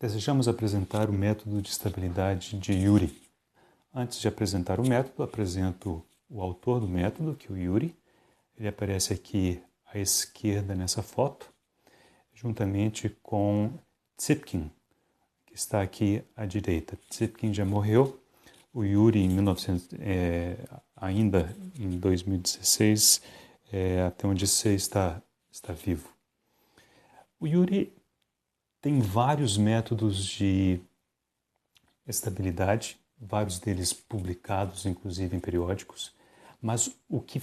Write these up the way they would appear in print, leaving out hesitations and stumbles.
Desejamos apresentar o método de estabilidade de Yuri. Antes de apresentar o método, apresento o autor do método, que é o Yuri. Ele aparece aqui à esquerda nessa foto, juntamente com Tsipkin, que está aqui à direita. Tsipkin já morreu. O Yuri, ainda em 2016, até onde sei, está vivo. O Yuri tem vários métodos de estabilidade, vários deles publicados, inclusive em periódicos, mas o que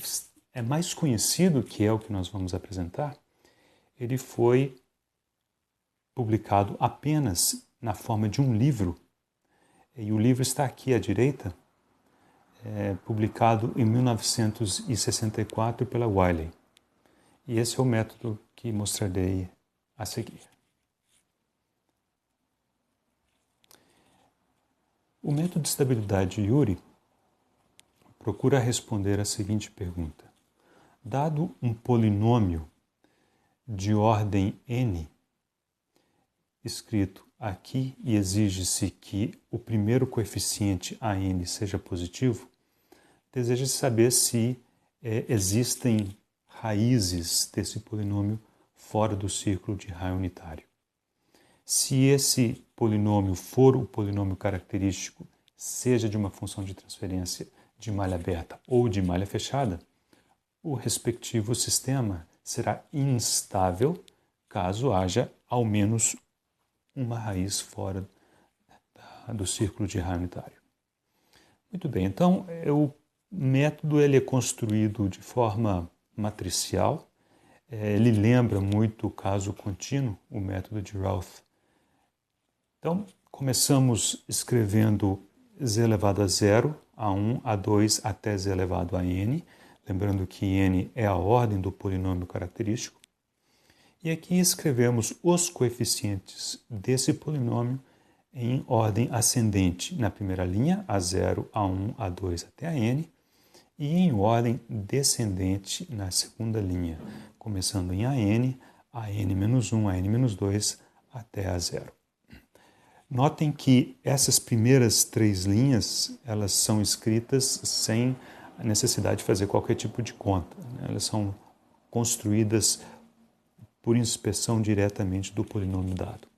é mais conhecido, que é o que nós vamos apresentar, ele foi publicado apenas na forma de um livro, e o livro está aqui à direita, publicado em 1964 pela Wiley. E esse é o método que mostrarei a seguir. O método de estabilidade de Yuri procura responder a seguinte pergunta. Dado um polinômio de ordem n, escrito aqui, e exige-se que o primeiro coeficiente an seja positivo, deseja-se saber se existem raízes desse polinômio fora do círculo de raio unitário. Se esse polinômio for o polinômio característico, seja de uma função de transferência de malha aberta ou de malha fechada, o respectivo sistema será instável caso haja ao menos uma raiz fora do círculo de raio unitário. Muito bem, então o método ele é construído de forma matricial. Ele lembra muito o caso contínuo, o método de Routh. Então, começamos escrevendo z elevado a 0, a1, a2, até z elevado a n, lembrando que n é a ordem do polinômio característico. E aqui escrevemos os coeficientes desse polinômio em ordem ascendente na primeira linha, a0, a1, a2 até a n, e em ordem descendente na segunda linha, começando em an, an-1, an-2 até a 0. Notem que essas primeiras três linhas, elas são escritas sem a necessidade de fazer qualquer tipo de conta. Elas são construídas por inspeção diretamente do polinômio dado.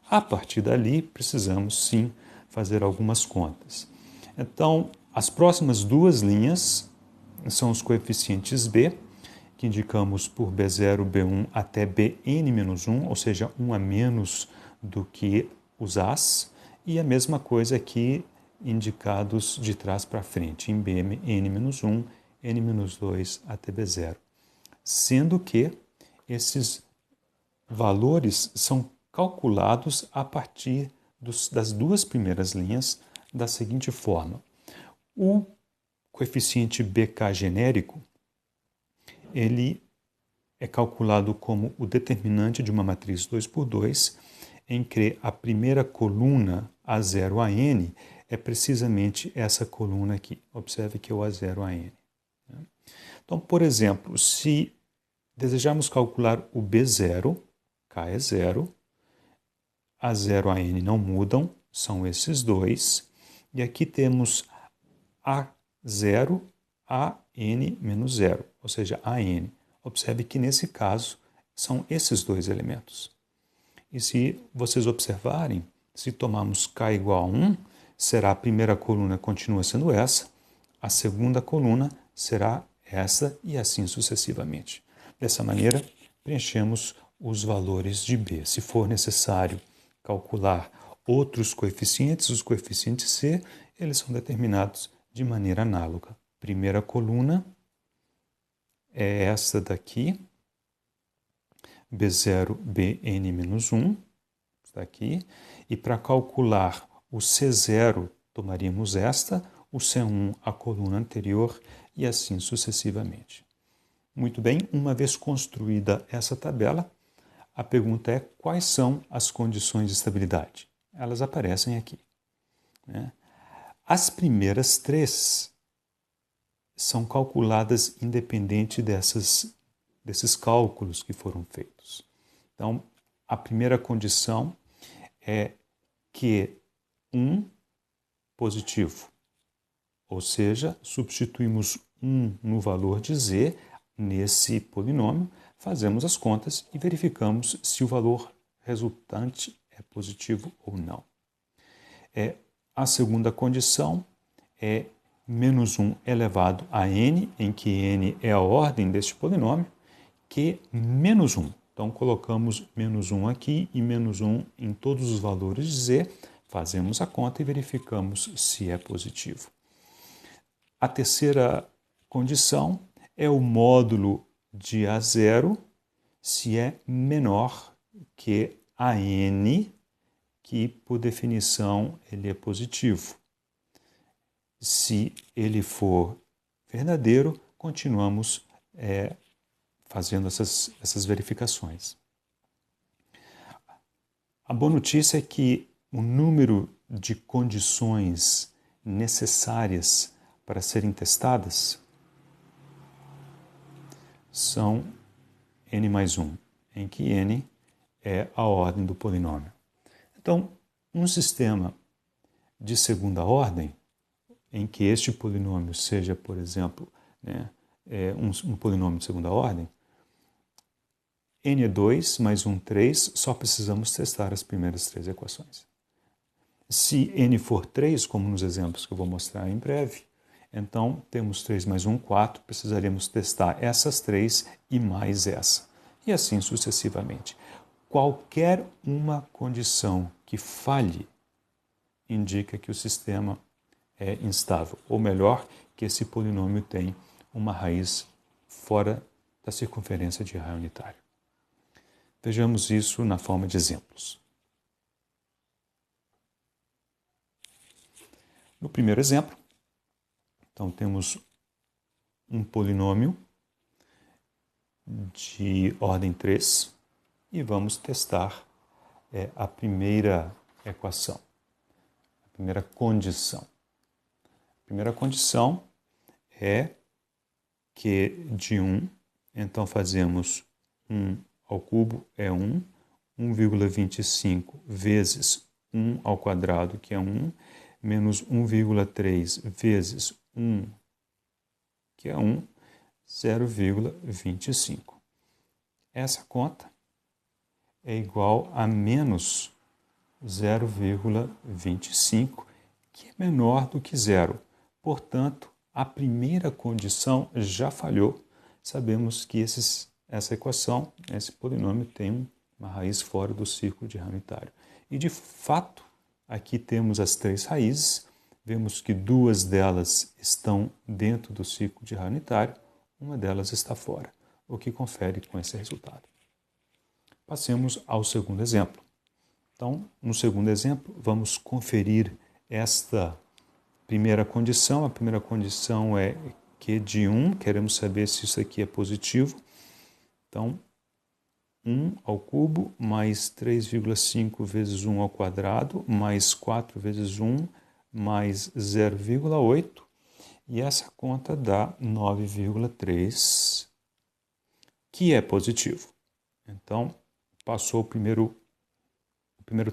A partir dali, precisamos sim fazer algumas contas. Então, as próximas duas linhas são os coeficientes b, que indicamos por b0, b1 até bn-1, ou seja, um a menos do que os As, e a mesma coisa aqui indicados de trás para frente, em bn-1, n-2 até b0. Sendo que esses valores são calculados a partir das duas primeiras linhas da seguinte forma. O coeficiente bk genérico, ele é calculado como o determinante de uma matriz 2×2, em que a primeira coluna A0 a n é precisamente essa coluna aqui. Observe que é o A0 a n. Então, por exemplo, se desejarmos calcular o B0, K é 0, A0 a n não mudam, são esses dois, e aqui temos A0 a n menos 0, ou seja, a n. Observe que nesse caso são esses dois elementos. E se vocês observarem, se tomarmos k igual a 1, será a primeira coluna continua sendo essa, a segunda coluna será essa e assim sucessivamente. Dessa maneira, preenchemos os valores de b. Se for necessário calcular outros coeficientes, os coeficientes c, eles são determinados de maneira análoga. Primeira coluna é essa daqui, B0, Bn-1, está aqui, e para calcular o C0, tomaríamos esta, o C1, a coluna anterior, e assim sucessivamente. Muito bem, uma vez construída essa tabela, a pergunta é quais são as condições de estabilidade? Elas aparecem aqui. As primeiras três são calculadas independente desses cálculos que foram feitos. Então, a primeira condição é Q1 positivo. Ou seja, substituímos 1 no valor de z nesse polinômio, fazemos as contas e verificamos se o valor resultante é positivo ou não. A segunda condição é menos 1 elevado a n, em que n é a ordem deste polinômio, que menos 1. Então, colocamos menos 1 aqui e menos 1 em todos os valores de z, fazemos a conta e verificamos se é positivo. A terceira condição é o módulo de A0 se é menor que a n, que por definição ele é positivo. Se ele for verdadeiro, continuamos fazendo essas verificações. A boa notícia é que o número de condições necessárias para serem testadas são n mais 1, em que n é a ordem do polinômio. Então, um sistema de segunda ordem, em que este polinômio seja, por exemplo, um polinômio de segunda ordem, n é 2 mais 1, 3, só precisamos testar as primeiras 3 equações. Se n for 3, como nos exemplos que eu vou mostrar em breve, então temos 3 mais 1, 4, precisaremos testar essas 3 e mais essa. E assim sucessivamente. Qualquer uma condição que falhe indica que o sistema é instável, ou melhor, que esse polinômio tem uma raiz fora da circunferência de raio unitário. Vejamos isso na forma de exemplos. No primeiro exemplo, então temos um polinômio de ordem 3 e vamos testar a primeira equação, a primeira condição. A primeira condição é Q de 1, então fazemos 1 ao cubo é 1, 1,25 vezes 1 ao quadrado, que é 1, menos 1,3 vezes 1, que é 1, 0,25. Essa conta é igual a menos 0,25, que é menor do que zero. Portanto, a primeira condição já falhou. Sabemos que essa equação, esse polinômio, tem uma raiz fora do círculo de raio unitário. E, de fato, aqui temos as 3 raízes. Vemos que 2 delas estão dentro do círculo de raio unitário, uma delas está fora, o que confere com esse resultado. Passemos ao segundo exemplo. Então, no segundo exemplo, vamos conferir esta primeira condição. A primeira condição é Q de 1, queremos saber se isso aqui é positivo. Então, 1 ao cubo mais 3,5 vezes 1 ao quadrado, mais 4 vezes 1, mais 0,8. E essa conta dá 9,3, que é positivo. Então, passou o primeiro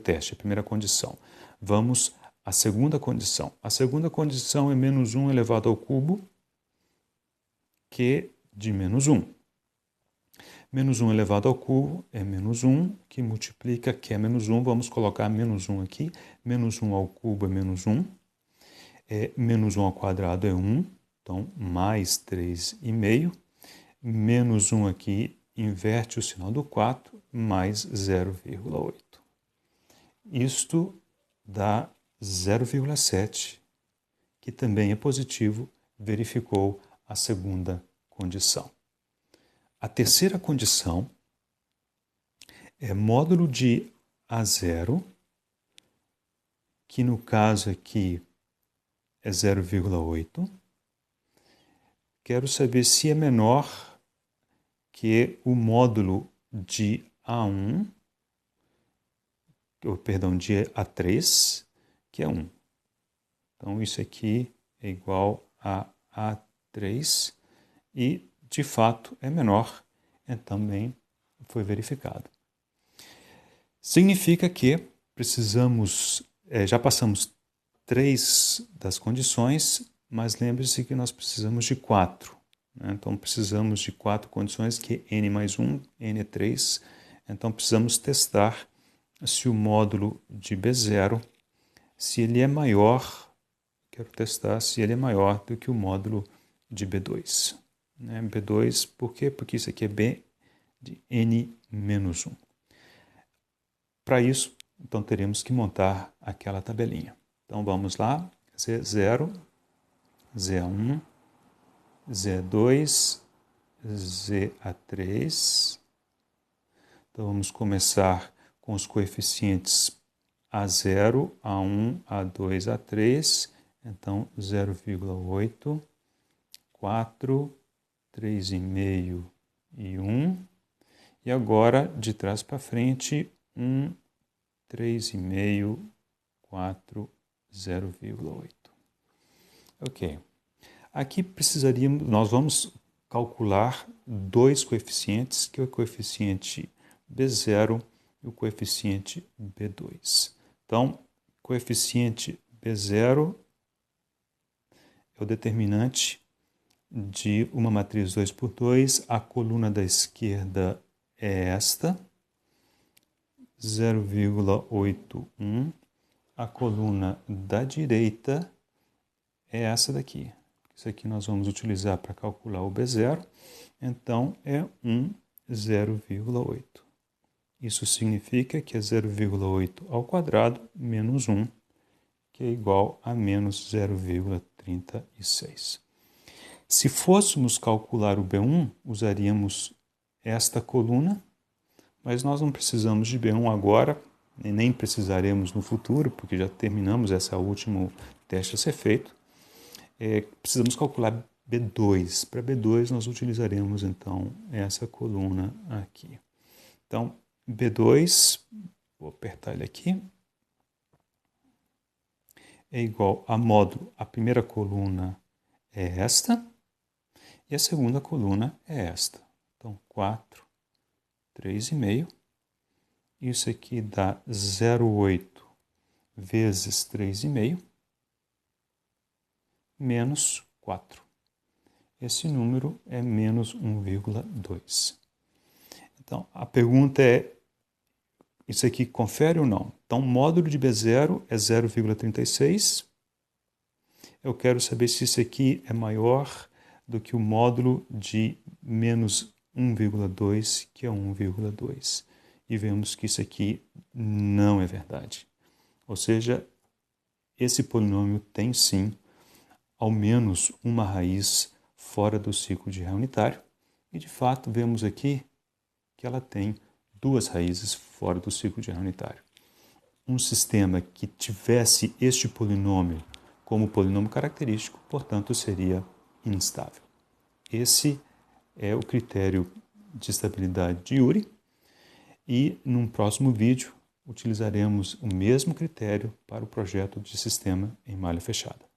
teste, a primeira condição. Vamos à segunda condição. A segunda condição é menos 1 elevado ao cubo, Q de menos 1. Menos 1 elevado ao cubo é menos 1, que multiplica Q é menos 1. Vamos colocar menos 1 aqui. Menos 1 ao cubo é menos 1. Menos 1 ao quadrado é 1. Então, mais 3,5. Menos 1 aqui inverte o sinal do 4, mais 0,8. Isto dá 0,7, que também é positivo, verificou a segunda condição. A terceira condição é módulo de A0, que no caso aqui é 0,8. Quero saber se é menor que o módulo de A1, de A3, que é 1. Então, isso aqui é igual a A3 e, de fato, é menor, também foi verificado. Significa que já passamos 3 das condições, mas lembre-se que nós precisamos de 4. Né? Então, precisamos de 4 condições, que é n mais 1, n é 3. Então, precisamos testar se o módulo de B0, se ele é maior, quero testar se ele é maior do que o módulo de B2. Né? B2, por quê? Porque isso aqui é B de n menos 1. Para isso, então, teremos que montar aquela tabelinha. Então, vamos lá. Z0, Z1, Z2, ZA3. Então, vamos começar com os coeficientes A0, A1, A2, A3. Então, 0,8, 4, 3,5 e 1. E agora, de trás para frente, 1, 3,5, 4, 0,8. Ok. Aqui nós vamos calcular 2 coeficientes, que é o coeficiente B0 e o coeficiente B2. Então, coeficiente B0 é o determinante de uma matriz 2 por 2. A coluna da esquerda é esta, 0,81. A coluna da direita é essa daqui. Isso aqui nós vamos utilizar para calcular o B0. Então, é 0,8. Isso significa que é 0,8 ao quadrado menos 1, que é igual a menos 0,36. Se fôssemos calcular o B1, usaríamos esta coluna, mas nós não precisamos de B1 agora, nem precisaremos no futuro, porque já terminamos esse último teste a ser feito. Precisamos calcular B2. Para B2, nós utilizaremos, então, essa coluna aqui. Então, B2, vou apertar ele aqui, é igual a módulo. A primeira coluna é esta, e a segunda coluna é esta. Então, 4, 3,5. Isso aqui dá 0,8 vezes 3,5, menos 4. Esse número é menos 1,2. Então, a pergunta é, isso aqui confere ou não? Então, o módulo de B0 é 0,36. Eu quero saber se isso aqui é maior do que o módulo de menos 1,2, que é 1,2. E vemos que isso aqui não é verdade. Ou seja, esse polinômio tem sim ao menos uma raiz fora do ciclo de Ré unitário. E de fato vemos aqui que ela tem 2 raízes fora do ciclo de Ré unitário. Um sistema que tivesse este polinômio como polinômio característico, portanto, seria instável. Esse é o critério de estabilidade de Uri. E num próximo vídeo utilizaremos o mesmo critério para o projeto de sistema em malha fechada.